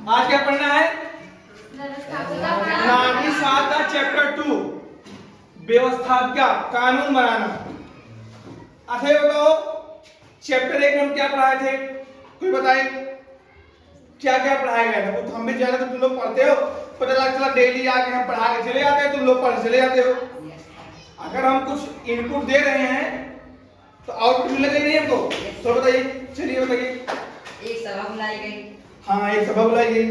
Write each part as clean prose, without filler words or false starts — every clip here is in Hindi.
आज क्या पढ़ना है? नागरिक शास्त्र चैप्टर 2 व्यवस्थापिका कानून बनाना। अच्छा ये बताओ चैप्टर 1 में हम क्या पढ़ाए थे? कोई बताए क्या क्या पढ़ाया गया था? तो हम भी जाने तो तुम लोग पढ़ते हो, पता चला डेली आके हम पढ़ा के चले जाते हैं, तुम लोग पढ़ चले जाते हो। अगर हम कुछ इनपुट दे रहे हैं तो आउटपुट मिलेगा नहीं हमको। तो बताइए, चलिए बताइए। एक सभा बुलाई गई। हाँ एक सभा बुलाई गई।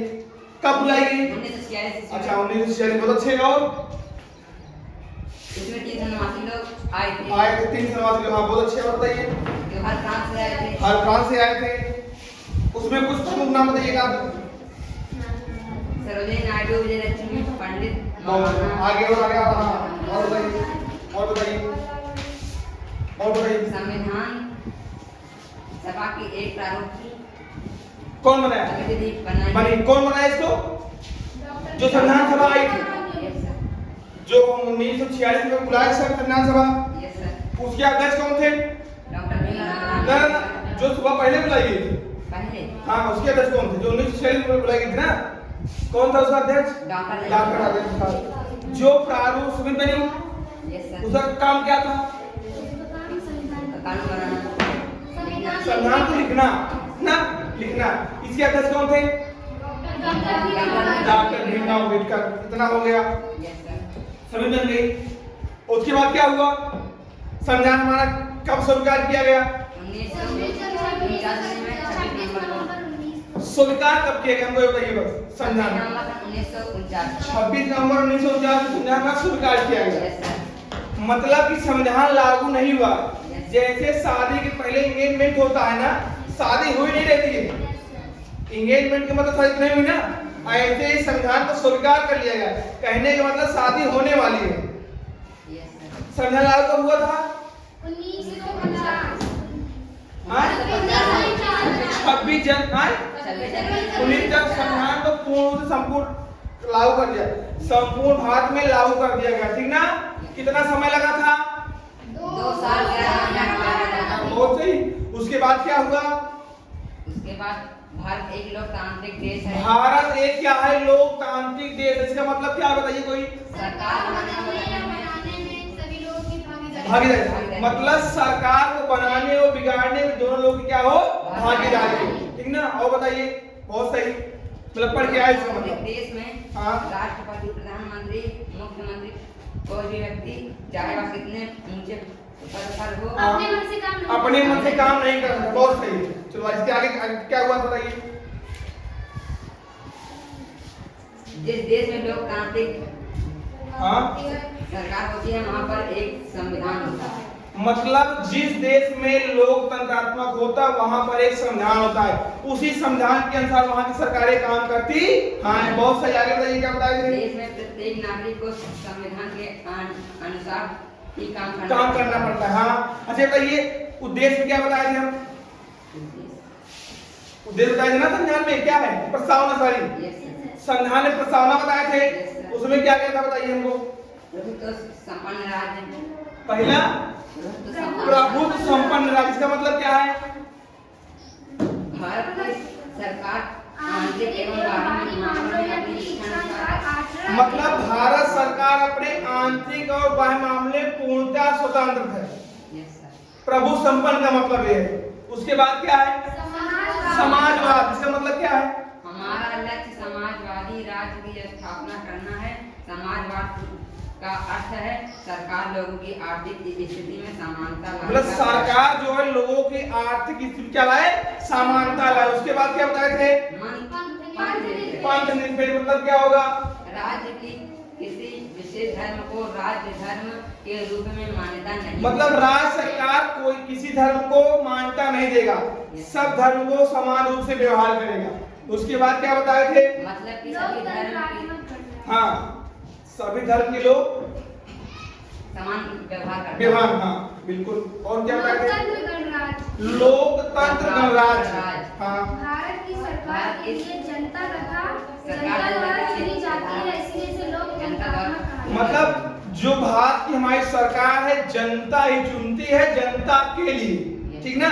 कब बुलाई गई? 1946। अच्छा 1946, बहुत अच्छे। और इसमें 3 सन्मासी लोग आए थे। 3 सन्मासी लोग। हाँ बहुत अच्छे। बताइए। जो हर प्रांत से आए थे। हर प्रांत से आए थे। उसमें कुछ प्रमुख नाम बताइएगा आप। सरोजिनी नायडू, विजयलक्ष्मी पंडित। आगे और आगे। और बताइए। और बताइए। और बताइए। संविधान सभा की एक प्रारूप कौन बनाया? बनी। कौन बनाया इसको? जो संविधान सभा आई थी, जो 1946 में बुलाया संविधान सभा, उसके अध्यक्ष कौन थे? जो सुबह पहले बुलाई गई थी। हाँ उसके अध्यक्ष कौन थे? जो 1946 में बुलाई गई थी ना, कौन था उसका अध्यक्ष? डॉक्टर आम्बेडकर। जो प्रारूप संविधान बनी उसका काम क्या था? संविधान को लिखना ना, लिखना। इसके अध्यक्ष कौन थे? डॉक्टर भीमराव अम्बेडकर। इतना हो गया। संविधान गई। उसके बाद क्या हुआ? संविधान हमारा कब स्वीकार किया गया? 1949 स्वीकार कब किया गया हमको बताइए बस। संविधान 26 नवंबर 1949 संविधान का स्वीकार किया गया। मतलब कि संविधान लागू नहीं हुआ। जैसे शादी के पहले एंगेजमेंट होता है ना, शादी हुई नहीं रहती है, एंगेजमेंट का मतलब शादी नहीं हुई ना, ऐसे ही संविधान को स्वीकार कर लिया गया। कहने का मतलब शादी होने वाली है। संविधान लागू कब हुआ था? 26 जनवरी 19 तक संविधान को पूर्ण संपूर्ण लागू कर दिया, संपूर्ण भारत में लागू कर दिया गया। ठीक ना? कितना समय लगा था? 2 साल। बहुत सही। उसके बाद क्या हुआ? उसके बाद भारत एक लोकतांत्रिक देश है। भारत एक क्या है? लोकतांत्रिक देश। इसका मतलब क्या बताइए कोई? सरकार भागीदारी। मतलब सरकार को बनाने और बिगाड़ने में दोनों लोग की क्या हो? भागीदारी। ठीक ना? और बताइए। बहुत सही। मतलब पढ़ के आए इसका मतलब। देश में राष्ट्रपति, प्रधानमंत्री, मुख्यमंत्री, कोई भी व्यक्ति चाहे वह कितने ऊंचे पद पर हो, अपने मन से काम नहीं कर सकता। बहुत सही। चलो इसके आगे क्या हुआ बताइए। जिस देश में लोकतांत्रिक सरकार होती है वहाँ पर एक संविधान होता है। मतलब जिस देश में लोकतंत्रात्मक होता है वहां पर एक संविधान होता है, उसी संविधान के अनुसार वहां की सरकारें काम करती। हाँ बहुत सही। आगे बताइए क्या बताए थे? देश में प्रत्येक नागरिक को संविधान के अनुसार ही काम करना पड़ता है। हाँ अच्छा बताइए उद्देश्य क्या बताए थे हम? उद्देश्य बताए थे ना संविधान में क्या है? प्रस्तावना। सॉरी संविधान में प्रस्तावना बताए थे। उसमें क्या क्या था बताइए हमको। प्रभुत्व संपन्न राज्य। पहला प्रभुत्व संपन्न राज्य। इसका मतलब क्या है? भारत की सरकार आंतरिक एवं बाह्य मामलों में अपनी इच्छानुसार मतलब भारत सरकार अपने आंतरिक और बाह्य मामले पूर्णतः स्वतंत्र है। प्रभु संपन्न का मतलब ये है। उसके बाद क्या है? समाजवाद। इसका मतलब क्या है? हमारा लक्ष्य समाजवादी राज्य की स्थापना करना है। समाजवाद का अर्थ है सरकार लोगों की आर्थिक स्थिति में समानता लाए। मतलब सरकार जो है लोगों की आर्थिक स्थिति क्या लाए? समानता लाए। उसके बाद क्या बताए थे? पंथ निरपेक्ष। मतलब क्या होगा? राज्य की किसी विशेष धर्म को राज्य धर्म के रूप में मान्यता नहीं। मतलब राज्य सरकार कोई किसी धर्म को मान्यता नहीं देगा, सब धर्म को समान रूप से व्यवहार करेगा। उसके बाद क्या बताए थे? मतलब कि सभी धर्म हाँ सभी धर्म के लोग समान व्यवहार। हाँ बिल्कुल। और क्या बताए थे? लोकतंत्र गणराज्य। हाँ भारत की सरकार के लिए जनता तथा जनता द्वारा चुनी जाती है, इसलिए इसे लोक जनता कहा जाता है। मतलब जो भारत की हमारी सरकार है जनता ही चुनती है, जनता के लिए। ठीक ना?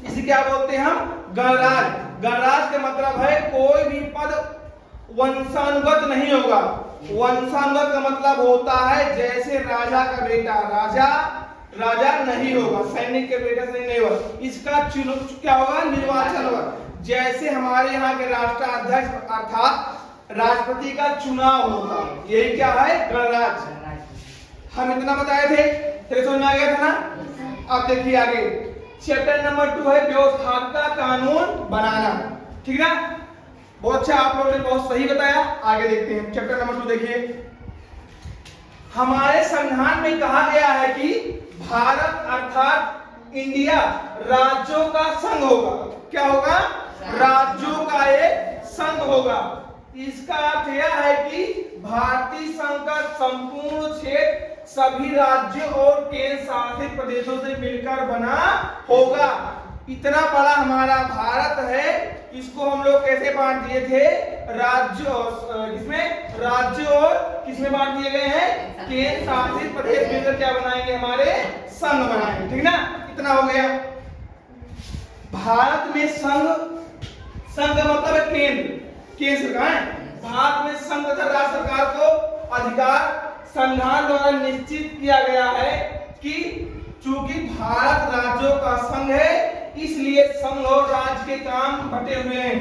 इसे क्या बोलते हैं हम? गणराज्य। गणराज्य का मतलब है कोई भी पद वंशानुगत नहीं होगा। वंशानुगत का मतलब होता है जैसे राजा का बेटा राजा नहीं होगा, सैनिक के बेटा से नहीं होगा, इसका चुनाव क्या होगा, निर्वाचन होगा। जैसे हमारे यहाँ के राष्ट्राध्यक्ष अर्थात राष्ट्रपति का चुनाव होगा, यही क्या है, गणराज्य। हम इतना बताए थे, तेरे समझ में आ गया था ना। अब देखिए आगे चैप्टर नंबर 2 है व्यवस्थापिका कानून बनाना, ठीक ना। बहुत अच्छा, आप लोगों ने बहुत सही बताया। आगे देखते हैं चैप्टर नंबर 2। देखिए हमारे संविधान में कहा गया है कि भारत अर्थात इंडिया राज्यों का संघ होगा। क्या होगा, राज्यों का एक संघ होगा। इसका अर्थ यह है कि भारतीय संघ का संपूर्ण क्षेत्र सभी राज्यों और केंद्र शासित प्रदेशों से मिलकर बना होगा। इतना बड़ा हमारा भारत है, इसको हम लोग कैसे बांट दिए थे, राज्य और किसमें बांट दिए गए हैं, केंद्र शासित प्रदेश मिलकर क्या बनाएंगे, हमारे संघ बनाएंगे, ठीक ना। इतना हो गया। भारत में संघ का मतलब है केंद्र सरकार है। भारत में संघ तथा राज्य सरकार को अधिकार संविधान द्वारा निश्चित किया गया है कि चूंकि भारत राज्यों का संघ है, इसलिए संघ और राज्य के काम बटे हुए हैं।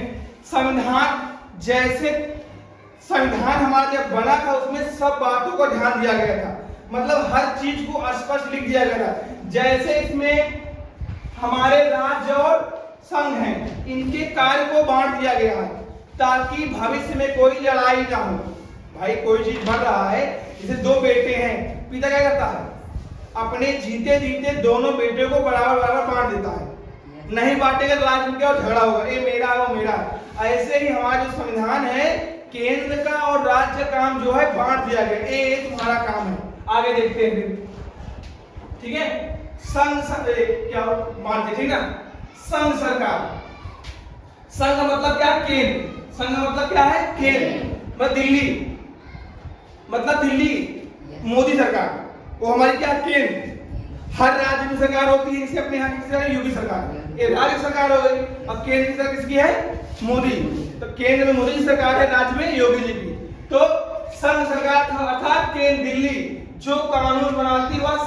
संविधान हमारा जब बना था उसमें सब बातों को ध्यान दिया गया था, मतलब हर चीज को स्पष्ट लिख दिया गया था। जैसे इसमें हमारे राज्य और संघ हैं, इनके कार्य को बांट दिया गया है ताकि भविष्य में कोई लड़ाई ना हो। भाई कोई चीज बढ़ रहा है, जैसे दो बेटे हैं, पिता क्या करता है, अपने जीते जीते दोनों बेटे को बराबर बांट देता है। नहीं बांटेगा तो लास्ट में क्या झगड़ा होगा, ये मेरा वो मेरा। ऐसे ही हमारा जो संविधान है, केंद्र का और राज्य काम जो है बांट दिया गया, ये तुम्हारा काम है। आगे देखते हैं फिर, ठीक है। संघ क्या मानते, ठीक ना। संघ सरकार, संघ मतलब क्या, केंद्र। संघ मतलब क्या है, केंद्र। मतलब दिल्ली मोदी सरकार, वो हमारी क्या, केंद्र। हर राज्य में सरकार होती है, जैसे अपने यहाँ की योगी सरकार, ये राज्य सरकार हो गई। अब केंद्र की सरकार किसकी है, मोदी। तो केंद्र में मोदी की सरकार है, राज्य में योगी जी की। तो संघ सरकार अर्थात केंद्र दिल्ली जो कानून बनाती है वह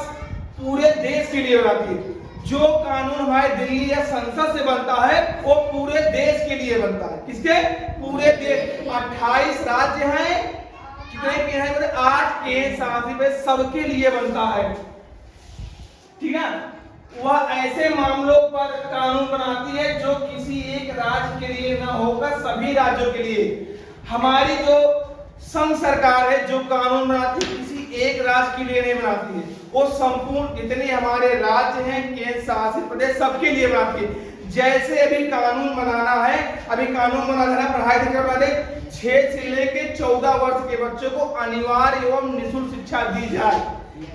पूरे देश के लिए बनाती है। जो कानून हमारे दिल्ली या संसद से बनता है वो पूरे देश के लिए बनता है। किसके, पूरे देश। 28 राज्य हैं, कितने के हैं, 8 केंद्र शासित, सबके लिए बनता है, ठीक है। वह ऐसे मामलों पर कानून बनाती है जो किसी एक राज्य के लिए ना होकर सभी राज्यों के लिए। हमारी जो संघ सरकार है जो कानून बनाती है, किसी एक राज्य के लिए नहीं बनाती है, वो संपूर्ण जितने हमारे राज्य हैं, केंद्र शासित प्रदेश, सबके लिए बनाती है। जैसे अभी कानून बनाना है, अभी कानून बनाना है, पढ़ाई से क्या 6 से लेकर 14 वर्ष के बच्चों को अनिवार्य एवं निःशुल्क शिक्षा दी जाए,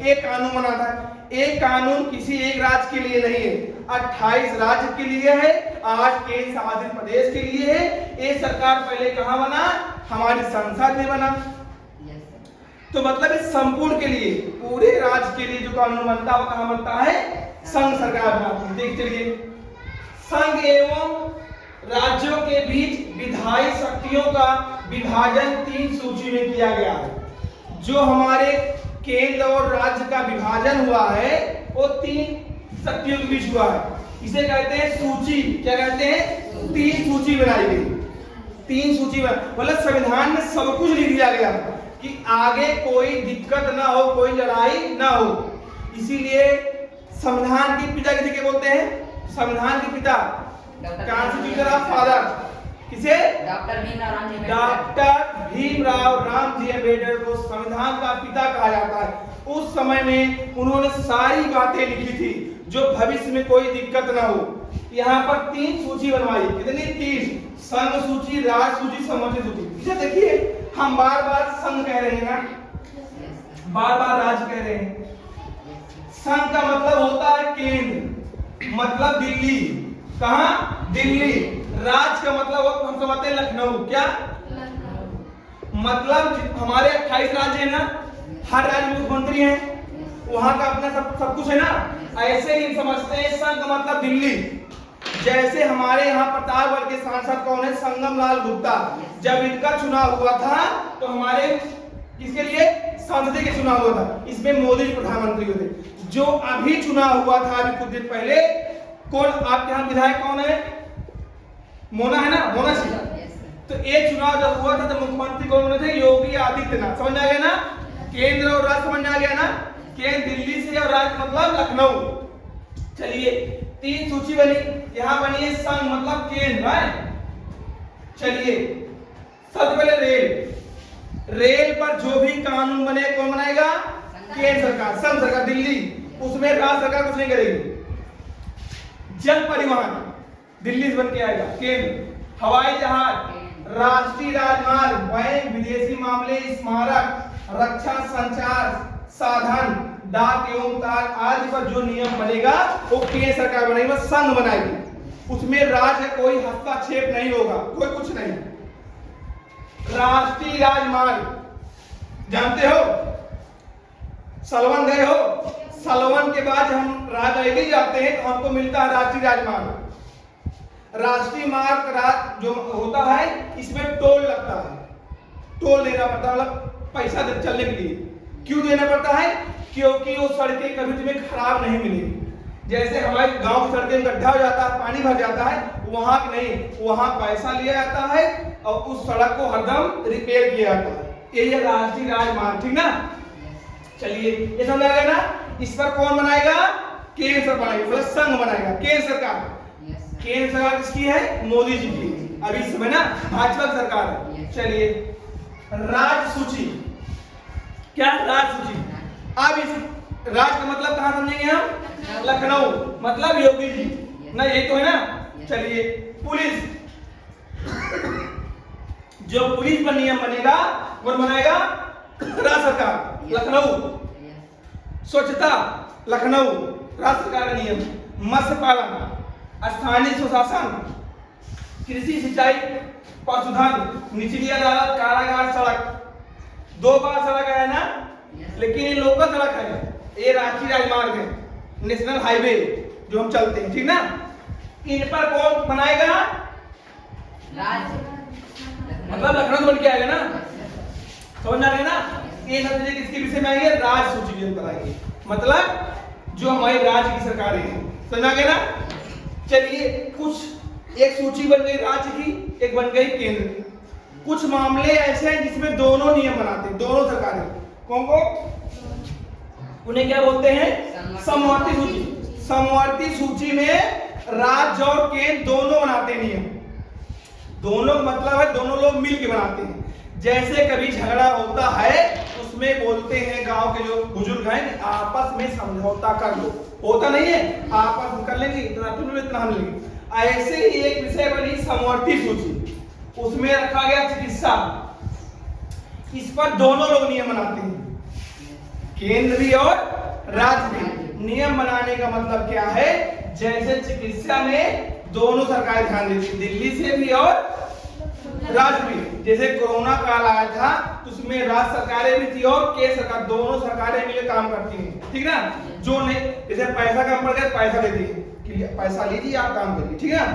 एक कानून बना था। एक कानून किसी एक राज्य के लिए नहीं है, 28 राज्य के लिए है, 8 केंद्र शासित प्रदेश के लिए है। ये सरकार पहले कहाँ बना, हमारी संसद में बना। तो मतलब इस संपूर्ण के लिए, पूरे राज्य के लिए जो कानून बनता है वो कहाँ बनता है, संघ सरकार बनाती है। देख चलिए, संघ एवं राज्यों के बीच विधायी शक्तियों का विभाजन 3 सूची में किया गया है। जो हमारे केंद्र और राज्य का विभाजन हुआ है वो 3 शक्तियों के बीच हुआ है। इसे कहते हैं सूची। क्या कहते हैं, 3 सूची बनाई गई। 3 सूची मतलब संविधान में सब कुछ लिख दिया गया कि आगे कोई दिक्कत ना हो, कोई लड़ाई ना हो। इसीलिए संविधान के पिता किसे बोलते हैं, संविधान के पिता, कॉन्स्टिट्यूशन ऑफ फादर, किसे, डॉक्टर भीमराव रामजी अम्बेडकर को संविधान का पिता कहा जाता है। उस समय में उन्होंने सारी बातें लिखी थी जो भविष्य में कोई दिक्कत ना हो। यहाँ पर 3 सूची बनवाई, कितनी, 3, संघ सूची, राज्य सूची, समवर्ती सूची। इसे देखिए, हम बार बार संघ कह रहे हैं ना, बार बार राज्य कह रहे हैं। संघ का मतलब होता है केंद्र, मतलब दिल्ली, कहाँ, दिल्ली। राज्य का मतलब हम समझते हैं लखनऊ। क्या, मतलब हमारे 28 राज्य है ना, हर राज्य में मुख्यमंत्री हैं, वहां का अपना सब कुछ है ना। ऐसे ही समझते हैं संघ का मतलब दिल्ली, जैसे हमारे यहाँ प्रतापगढ़ के सांसद कौन है, संगम लाल गुप्ता, जब इनका चुनाव हुआ था तो हमारे किसके लिए, संसदीय के चुनाव हुआ था, इसमें मोदी जी प्रधानमंत्री हुए थे। जो अभी चुनाव हुआ था अभी कुछ दिन पहले, कौन आपके यहाँ विधायक कौन है, मोना है ना, मोना सिंह। तो ये चुनाव जब हुआ था तो मुख्यमंत्री कौन बने थे, योगी आदित्यनाथ। समझ आ गया ना, केंद्र और राज्य समझ आ गया ना, केंद्र दिल्ली से और राज्य मतलब लखनऊ। चलिए 3 सूची बनी, यहाँ बनी है संघ मतलब केंद्र है। चलिए सबसे पहले रेल पर जो भी कानून बने कौन बनाएगा, केंद्र सरकार, संघ सरकार दिल्ली, उसमें राज्य सरकार कुछ नहीं करेगी। जल परिवहन दिल्ली से बन के आएगा केंद्र, हवाई जहाज, राष्ट्रीय राजमार्ग, बैंक, विदेशी मामले, स्मारक, रक्षा, संचार साधन, डाक एवं तार आदि पर जो नियम बनेगा वो केंद्र सरकार बनाएगी, संघ बनाएगी। उसमें राज्य कोई हस्तक्षेप नहीं होगा, कोई कुछ नहीं। राष्ट्रीय राजमार्ग जानते हो, सलवन गए हो, सलवन के बाद हम रायबरेली जाते हैं तो हमको मिलता है राष्ट्रीय राजमार्ग। राष्ट्रीय मार्ग जो होता है इसमें टोल लगता है, टोल देना पड़ता है, मतलब पैसा चलने के लिए। क्यों देना पड़ता है, क्योंकि वो सड़कें कभी तुम्हें खराब नहीं मिलेगी। जैसे हमारे गांव की सड़कें गड्ढा हो जाता है, पानी भर जाता है, वहां नहीं, वहां पैसा लिया जाता है और उस सड़क को हरदम रिपेयर किया जाता है। ये राष्ट्रीय राजमार्ग, ठीक ना। चलिए ये समझ आ गया ना। इस पर कौन बनाएगा, केंद्र सरकार बनाएगा, मतलब संघ बनाएगा, केंद्र सरकार। केंद्र सरकार किसकी है, मोदी जी की। अभी इस समय ना भाजपा सरकार है। चलिए राज्य सूची, क्या राज्य सूची, अब इस राज्य का मतलब कहां समझेंगे हम, लखनऊ, मतलब योगी जी ना, ये तो है ना। चलिए पुलिस, जो पुलिस पर नियम बनेगा कौन बनाएगा, राज्य सरकार, लखनऊ। स्वच्छता लखनऊ, राज्य सरकार का नियम। मत्स्य पालन, स्थानीय स्वशासन, कृषि सिंचाई, पशुधन, निचली अदालत, कारागार, सड़क। 2 बार सड़क है ना, लेकिन ये लोकल सड़क है, ये राष्ट्रीय राजमार्ग है, नेशनल हाईवे जो हम चलते हैं, ठीक ना। इन पर कौन बनाएगा, मतलब लखनऊ बन के आएगा ना, समझ आ रहे ना। ये सब चीजें किसके विषय में आएंगे, राज्य सूची में बताएंगे, मतलब जो हमारे राज्य की सरकार है, समझ आ गया ना। चलिए कुछ एक सूची बन गई राज्य की, एक बन गई केंद्र की। कुछ मामले ऐसे हैं जिसमें दोनों नियम बनाते हैं, दोनों सरकारें, कौन को, उन्हें क्या बोलते हैं, समवर्ती सूची। समवर्ती सूची में राज्य और केंद्र दोनों बनाते हैं नियम। दोनों मतलब है दोनों लोग मिल के बनाते हैं। जैसे कभी झगड़ा होता है उसमें बोलते हैं गांव के जो बुजुर्ग हैं, आपस में समझौता कर लो, होता नहीं है, आपस में कर लेंगे, इतना तुम इतना हम लेंगे। ऐसे ही एक विषय बनी समवर्ती सूची, उसमें रखा गया चिकित्सा। इस पर दोनों लोग नियम बनाते हैं, केंद्र भी और राज्य भी। नियम बनाने का मतलब क्या है, जैसे चिकित्सा में दोनों सरकारें ध्यान देती है, दिल्ली से भी और राज्य भी। जैसे कोरोना काल आया था तो उसमें राज्य सरकारें भी थी और केंद्र सरकार, दोनों सरकारें मिलकर काम करती हैं, ठीक ना। जो नहीं, जैसे पैसा कम पड़ गया पैसा देती है कि पैसा लीजिए आप काम करिए, ठीक है ना।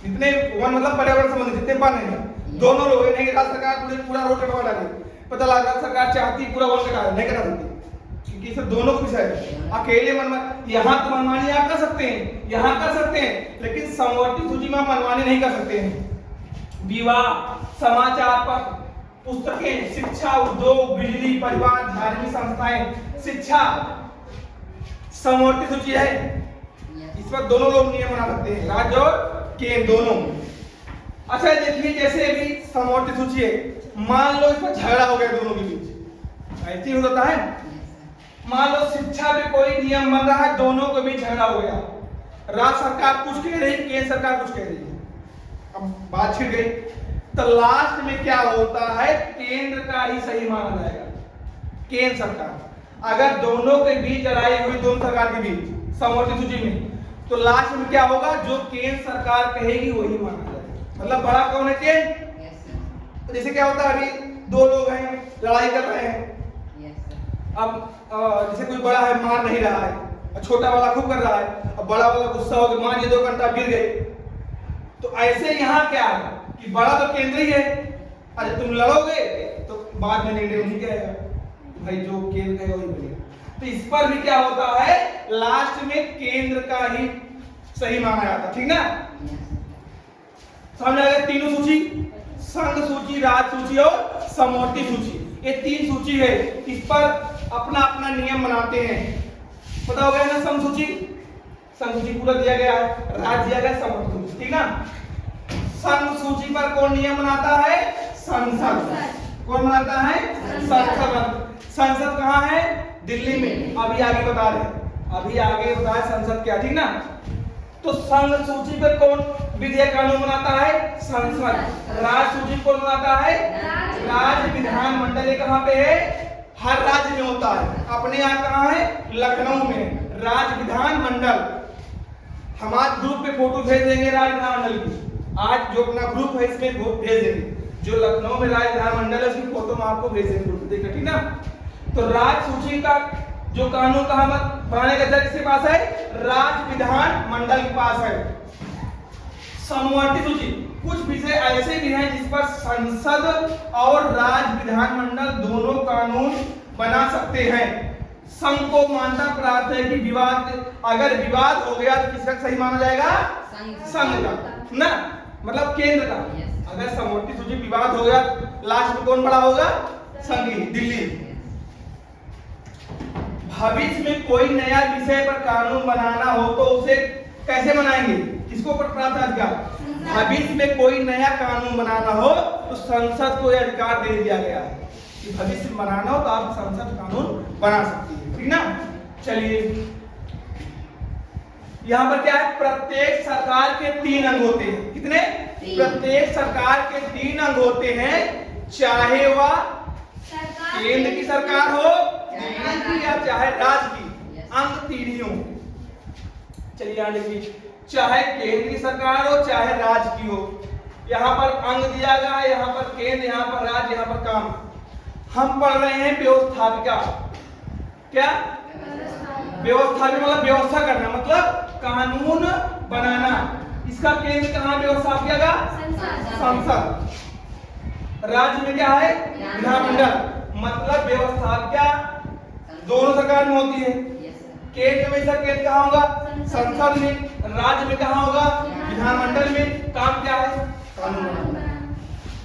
जितने वन मतलब पर्यावरण संबंधी जितने वन है, दोनों लोग नहीं, राज्य सरकार पूरा रोड कटवा डाले, पता लगा राज्य सरकार चाहती पूरा वन कटा, नहीं कटा सकती, क्योंकि सब दोनों को विषय है। अकेले यहाँ तो मनमानी आप कर सकते हैं, यहाँ कर सकते हैं, लेकिन समवर्ती सूची में आप मनमानी नहीं कर सकते हैं। विवाह, समाचार पत्र, पुस्तकें, शिक्षा, उद्योग, बिजली, परिवार, धार्मिक संस्थाएं, शिक्षा समवर्ती सूची है। इस पर दोनों लोग नियम बना सकते हैं, राज्य और केंद्र दोनों। अच्छा देखिए, जैसे अभी समवर्ती सूची है, मान लो इस पर झगड़ा हो गया दोनों के बीच, ऐसे ही होता है। मान लो शिक्षा में कोई नियम बन रहा है, दोनों के बीच झगड़ा हो गया, राज्य सरकार कुछ कह रही है, केंद्र सरकार कुछ कह रही है, अब बात छिड़ गई, तो लास्ट में क्या होता है, केंद्र का ही सही माना जाएगा, केंद्र सरकार। अगर दोनों के बीच लड़ाई हुई, दोनों सरकार के बीच समवर्ती सूची में, तो लास्ट में क्या होगा, जो केंद्र सरकार कहेगी वही माना जाएगा। मतलब बड़ा कौन है, केंद्र। जैसे क्या होता है, अभी 2 लोग हैं लड़ाई कर रहे हैं, अब जैसे कोई बड़ा है मार नहीं रहा है, छोटा वाला खूब कर रहा है, अब बड़ा वाला गुस्सा हो गया, मान ये 2 घंटा गिर गए। तो ऐसे यहाँ क्या है कि बड़ा तो केंद्रीय है, अरे तुम लड़ोगे तो बाद में निर्णय नहीं करेगा, भाई जो केंद्र है वही बनेगा। तो इस पर भी क्या होता है, लास्ट में केंद्र का ही सही माना जाता, ठीक ना। समझ आ गया? तीनों सूची, संघ सूची, राज सूची और समवर्ती सूची, ये 3 सूची है। इस पर अपना अपना नियम बनाते हैं। पता हो गया ना, संघ सूची, संघ सूची पूरा दिया गया है, राज दिया गया, समवर्ती सूची, ठीक ना। संघ सूची पर कौन नियम बनाता है, संसद। कौन बनाता है, संसद। संसद कहाँ है, दिल्ली में। अभी आगे बता रहे, अभी आगे बताए संसद क्या, ठीक ना। तो संघ सूची पर कौन विधेयक कानून बनाता है, संसद। राज सूची कौन बनाता है, राज्य विधानमंडल। कहाँ पे है, हर राज्य में होता है। अपने यहाँ कहाँ है, लखनऊ में राज्य विधानमंडल। हमारे ग्रुप पे फोटो भेज देंगे राज्य विधानमंडल की, आज जो अपना ग्रुप है इसमें भेज देंगे, जो लखनऊ में राज्य विधानमंडल है उसकी फोटो मैं आपको भेज देंगे, देखिए, ठीक ना। तो राज सूची का जो कानून का बनाने का अधिकार किसके पास है, राज्य विधानमंडल के पास है। समवर्ती सूची, कुछ विषय ऐसे भी हैं जिस पर संसद और राज्य विधानमंडल दोनों कानून बना सकते हैं। संघ को मान्यता प्राप्त है कि विवाद, अगर विवाद हो गया तो किसका सही माना जाएगा, संघ का ना, मतलब केंद्र का। अगर समवर्ती सूची विवाद हो गया, लास्ट में कौन बड़ा होगा, संघ ही, दिल्ली। भविष्य में कोई नया विषय पर कानून बनाना हो तो उसे कैसे बनाएंगे, किसको प्राप्त अधिकार, भविष्य में कोई नया कानून बनाना हो तो संसद को यह अधिकार दे दिया गया है कि भविष्य में बनाना हो तो आप संसद कानून बना सकती है, ठीक ना। चलिए, यहाँ पर क्या है, प्रत्येक सरकार के 3 अंग होते हैं। कितने, प्रत्येक सरकार के 3 अंग होते हैं, चाहे वह केंद्र की सरकार हो, दिल्ली की या चाहे राज्य की। अंग 3 ही हो। चलिए यहाँ देखिए, चाहे केंद्र की सरकार हो चाहे राज्य की हो, यहाँ पर अंग दिया गया है, यहाँ पर केंद्र, यहाँ पर राज्य, यहाँ पर काम। हम पढ़ रहे हैं व्यवस्थापिका। क्या, व्यवस्थापिका मतलब व्यवस्था करना, मतलब कानून बनाना। इसका केंद्र कहाँ व्यवस्थापिका का, संसद। राज्य में क्या है, विधानमंडल, मतलब व्यवस्थापिका दोनों सरकार में होती है। केंद्र में इसका केंद्र कहाँ होगा, संसद में। राज्य में कहाँ होगा, विधानमंडल में। काम क्या है, कानून बनाना।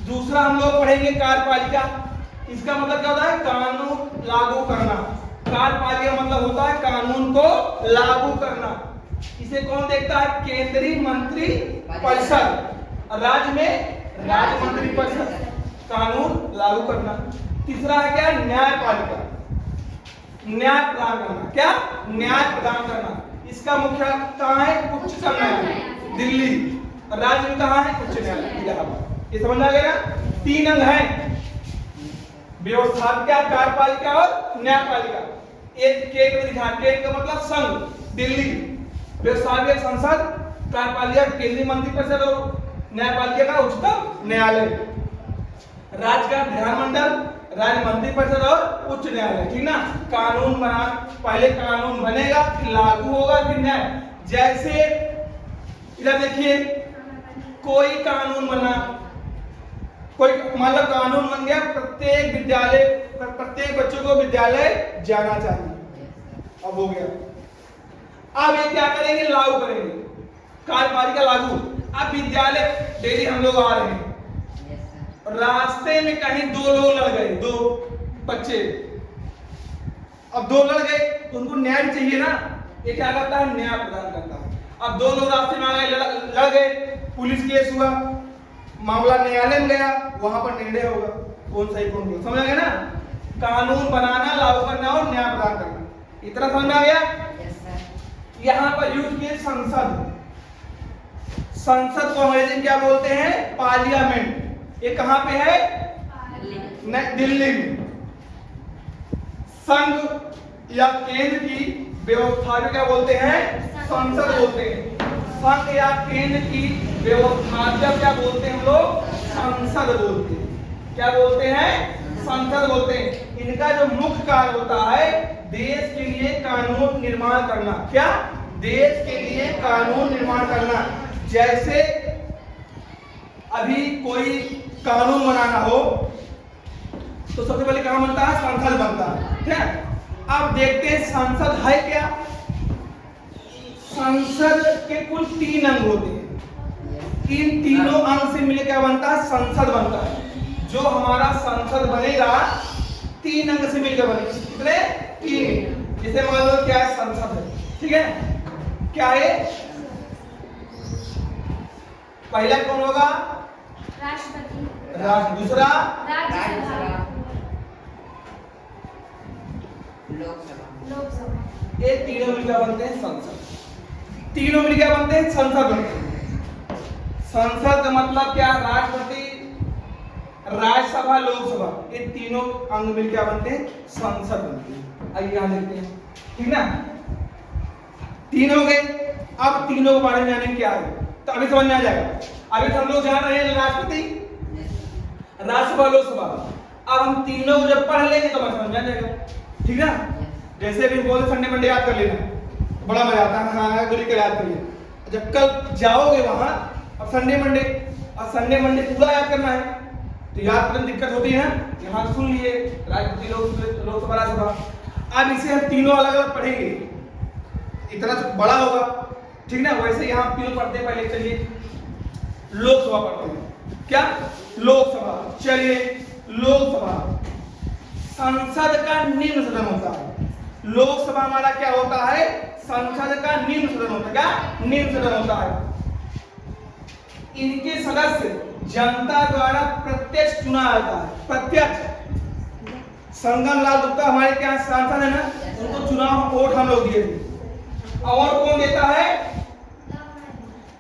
दूसरा हम लोग पढ़ेंगे कार्यपालिका। इसका मतलब क्या होता है, कानून लागू करना। कार्यपालिका मतलब होता है कानून को लागू करना। इसे कौन देखता है, केंद्रीय मंत्री परिषद। राज्य में राज्य मंत्री परिषद, कानून लागू करना। तीसरा है क्या, न्यायपालिका, न्याय प्रदान करना। क्या, न्याय प्रदान करना। इसका मुख्य कहाँ है, उच्चतम न्यायालय दिल्ली। राज्य में कहाँ है, उच्च न्यायालय इलाहाबाद। ये समझ आ गया ना। 3 अंग हैं, व्यवस्थापिका, कार्यपालिका और न्यायपालिका। एक केंद्र दिखा, केंद्र का मतलब संघ, दिल्ली। व्यवस्थापिका संसद, कार्यपालिका केंद्रीय मंत्रिपरिषद और न्यायपालिका का उच्चतम न्यायालय। राज्य का विधानमंडल, राज्य मंत्रिपरिषद और उच्च न्यायालय, ठीक ना। कानून बना, पहले कानून बनेगा फिर लागू होगा फिर न्याय। जैसे इधर देखिए, कोई कानून बना, कोई मतलब कानून बन गया, प्रत्येक विद्यालय, प्रत्येक बच्चों को विद्यालय जाना चाहिए, अब हो गया। अब ये क्या करेंगे, लागू करेंगे, कार्यपालिका लागू। अब विद्यालय डेली हम लोग आ रहे हैं, रास्ते में कहीं 2 लोग लड़ गए, 2 बच्चे। अब 2 लड़ गए तो उनको न्याय चाहिए ना, ये क्या करता है, न्याय प्रदान करता है। अब 2 लोग रास्ते में आ गए, लड़ गए, पुलिस केस हुआ, मामला न्यायालय में गया, वहां पर निर्णय होगा कौन सही कौन गलत। समझ आ गया ना। कानून बनाना, लागू करना और न्याय प्रदान करना, इतना समझ आ गया। यहाँ पर यूज किए संसद। संसद को अंग्रेजी में क्या बोलते हैं, पार्लियामेंट। ये कहां पे है, दिल्ली में। संघ या केंद्र की व्यवस्था को क्या बोलते हैं, संसद बोलते हैं। संघ या केंद्र की व्यवस्था क्या बोलते हैं हम लोग, संसद बोलते हैं। क्या बोलते हैं, संसद बोलते हैं। इनका जो मुख्य कार्य होता है देश के लिए कानून निर्माण करना। क्या? देश के लिए कानून निर्माण करना। जैसे अभी कोई कानून बनाना हो तो सबसे पहले कहां बनता है? संसद बनता है। ठीक है, अब देखते हैं संसद है क्या। संसद के कुल 3 अंग होते हैं। इन तीनों अंग से मिलकर क्या बनता है? संसद बनता है। जो हमारा संसद बनेगा 3 अंग से मिलकर बनेगा। कितने? 3। जैसे मान लो क्या है? संसद है। ठीक है, क्या है? पहला कौन होगा? राष्ट्रपति। दूसरा राज्यसभा। लोकसभा। ये तीनों मिलकर बनते हैं संसद। तीनों मिलकर बनते हैं संसद बनते हैं। संसद का मतलब क्या? राष्ट्रपति, राज्यसभा, लोकसभा, ये तीनों अंग मिलकर बनते हैं संसद बनती है। आइए यहां देखते हैं। ठीक ना, 3 हो गए। अब तीनों के बारे में जानेंगे क्या है, तो अभी समझ में आ जाएगा। अभी हम लोग जान रहे हैं राष्ट्रपति, राज्यसभा, लोकसभा। अब हम तीनों को जब पढ़ लेंगे तो समझ में आ जाएगा। ठीक ना, जैसे भी बोले संडे मंडे याद कर लेना, बड़ा मजा आता है। हाँ, गुरी का याद कर लिया। जब कल जाओगे वहां, अब संडे मंडे, और संडे मंडे पूरा याद करना है तो याद करने में दिक्कत होती है ना। यहाँ सुन लिए राष्ट्रपति, लोकसभा, राज्यसभा। अब इसे हम तीनों अलग अलग पढ़ेंगे, इतना बड़ा होगा। ठीक ना, वैसे यहाँ तीनों पढ़ते हैं। पहले चलिए लोकसभा पढ़ते हैं। क्या? लोकसभा। चलिए, लोकसभा संसद का निम्न सदन होता है। लोकसभा हमारा क्या होता है? संसद का निम्न सदन होता है। क्या? निम्न सदन होता है। इनके सदस्य जनता द्वारा प्रत्यक्ष चुना जाता है। प्रत्यक्ष। संगम लाल गुप्ता हमारे क्या सांसद है ना, उनको चुनाव वोट हम लोग दिए थे। और कौन देता है?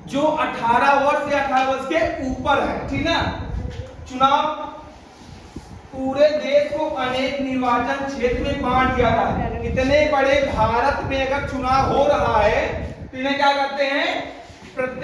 जो 18 वर्ष या 18 वर्ष के ऊपर है। ठीक ना, चुनाव पूरे देश को अनेक निर्वाचन क्षेत्र में बांट दिया था। इतने बड़े भारत में अगर चुनाव हो रहा है तो इन्हें क्या करते हैं? प्रत्येक